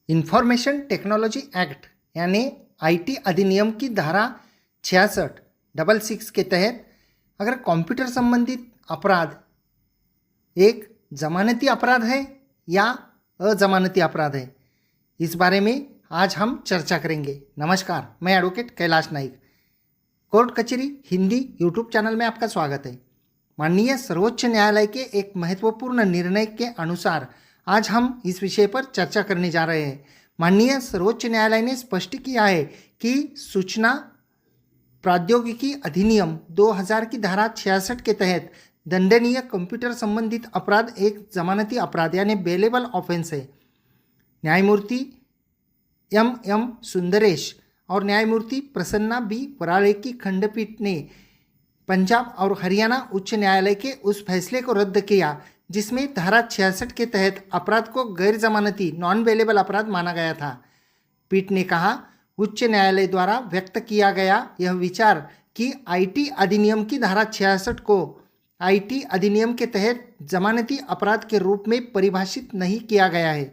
Information technology act यानी IT अधिनियम की धारा 66 के तहत अगर कंप्यूटर संबंधित अपराध एक जमानती अपराध है या अजमानती अपराध है, इस बारे में आज हम चर्चा करेंगे। नमस्कार, मैं एडवोकेट कैलाश नाइक, कोर्ट कचहरी हिंदी यूट्यूब चैनल में आपका स्वागत है। माननीय सर्वोच्च न्यायालय के एक महत्वपूर्ण निर्णय के अनुसार आज हम इस विषय पर चर्चा करने जा रहे हैं। माननीय सर्वोच्च न्यायालय ने स्पष्ट किया है कि सूचना प्रौद्योगिकी अधिनियम 2000 की धारा 66 के तहत दंडनीय कंप्यूटर संबंधित अपराध एक जमानती अपराध यानी बेलेबल ऑफेंस है। न्यायमूर्ति एम सुंदरेश और न्यायमूर्ति प्रसन्ना बी वराळे की खंडपीठ ने पंजाब और हरियाणा उच्च न्यायालय के उस फैसले को रद्द किया जिसमें धारा 66 के तहत अपराध को गैर जमानती नॉन बेलेबल अपराध माना गया था। पीठ ने कहा, उच्च न्यायालय द्वारा व्यक्त किया गया यह विचार कि आईटी अधिनियम की धारा 66 को आईटी अधिनियम के तहत जमानती अपराध के रूप में परिभाषित नहीं किया गया है,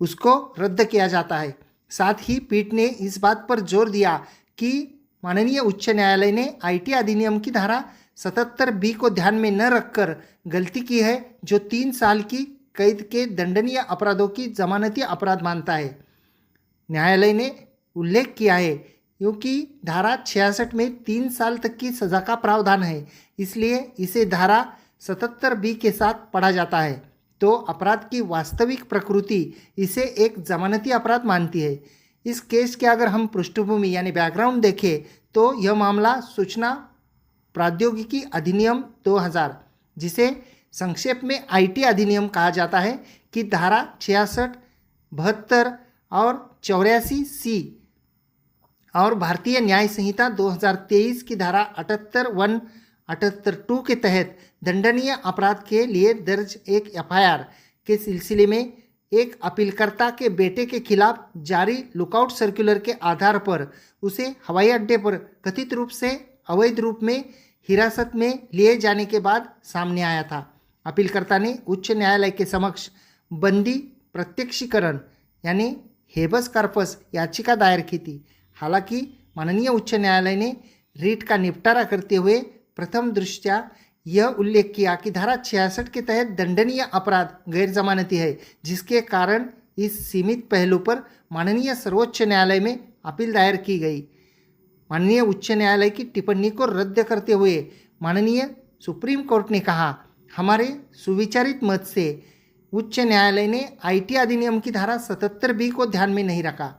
उसको रद्द किया जाता है। साथ ही पीठ ने इस बात पर जोर दिया कि माननीय उच्च न्यायालय ने आईटी अधिनियम की धारा 77B को ध्यान में न रखकर गलती की है, जो 3 साल की कैद के दंडनीय अपराधों की जमानती अपराध मानता है। न्यायालय ने उल्लेख किया है क्योंकि धारा 66 में 3 साल तक की सजा का प्रावधान है, इसलिए इसे धारा 77B के साथ पढ़ा जाता है, तो अपराध की वास्तविक प्रकृति इसे एक जमानती अपराध मानती है। इस केस के अगर हम पृष्ठभूमि यानी बैकग्राउंड देखें तो यह मामला सूचना प्रौद्योगिकी अधिनियम 2000, जिसे संक्षेप में आईटी अधिनियम कहा जाता है, कि धारा 66, 72 और 84C और भारतीय न्याय संहिता 2023 की धारा 78(1), 78(2) के तहत दंडनीय अपराध के लिए दर्ज एक एफआईआर के सिलसिले में एक अपीलकर्ता के बेटे के खिलाफ जारी लुकआउट सर्कुलर के आधार पर उसे हवाई अड्डे पर कथित रूप से अवैध रूप में हिरासत में लिए जाने के बाद सामने आया था। अपीलकर्ता ने उच्च न्यायालय के समक्ष बंदी प्रत्यक्षीकरण यानी हेबस कार्पस याचिका दायर की थी। हालांकि माननीय उच्च न्यायालय ने रीट का निपटारा करते हुए प्रथम दृष्टया यह उल्लेख किया कि धारा 66 के तहत दंडनीय अपराध गैर जमानती है, जिसके कारण इस सीमित पहलू पर माननीय सर्वोच्च न्यायालय में अपील दायर की गई। माननीय उच्च न्यायालय की टिप्पणी को रद्द करते हुए माननीय सुप्रीम कोर्ट ने कहा, हमारे सुविचारित मत से उच्च न्यायालय ने आईटी अधिनियम की धारा 77B को ध्यान में नहीं रखा,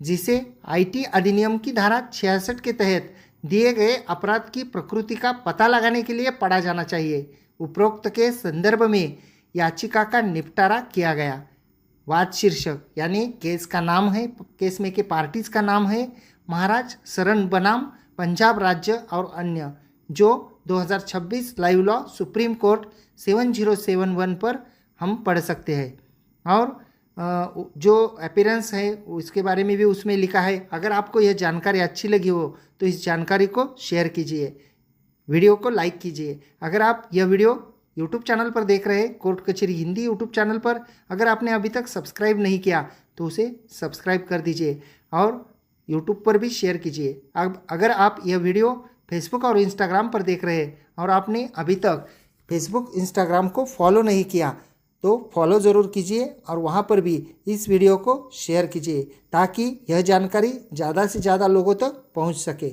जिसे आईटी अधिनियम की धारा 66 के तहत दिए गए अपराध की प्रकृति का पता लगाने के लिए पढ़ा जाना चाहिए। उपरोक्त के संदर्भ में याचिका का निपटारा किया गया। वाद शीर्षक यानी केस का नाम है, केस में के पार्टीज का नाम है महाराज शरण बनाम पंजाब राज्य और अन्य, जो 2026 लाइव लॉ सुप्रीम कोर्ट 7071 पर हम पढ़ सकते हैं। और जो अपीयरेंस है उसके बारे में भी उसमें लिखा है। अगर आपको यह जानकारी अच्छी लगी हो तो इस जानकारी को शेयर कीजिए, वीडियो को लाइक कीजिए। अगर आप यह वीडियो यूट्यूब चैनल पर देख रहे हैं, कोर्ट कचहरी हिंदी यूट्यूब चैनल पर, अगर आपने अभी तक सब्सक्राइब नहीं किया तो उसे सब्सक्राइब कर दीजिए और यूट्यूब पर भी शेयर कीजिए। अब अगर आप यह वीडियो फेसबुक और इंस्टाग्राम पर देख रहे हैं और आपने अभी तक फेसबुक इंस्टाग्राम को फॉलो नहीं किया तो फॉलो ज़रूर कीजिए और वहाँ पर भी इस वीडियो को शेयर कीजिए ताकि यह जानकारी ज़्यादा से ज़्यादा लोगों तक पहुँच सके।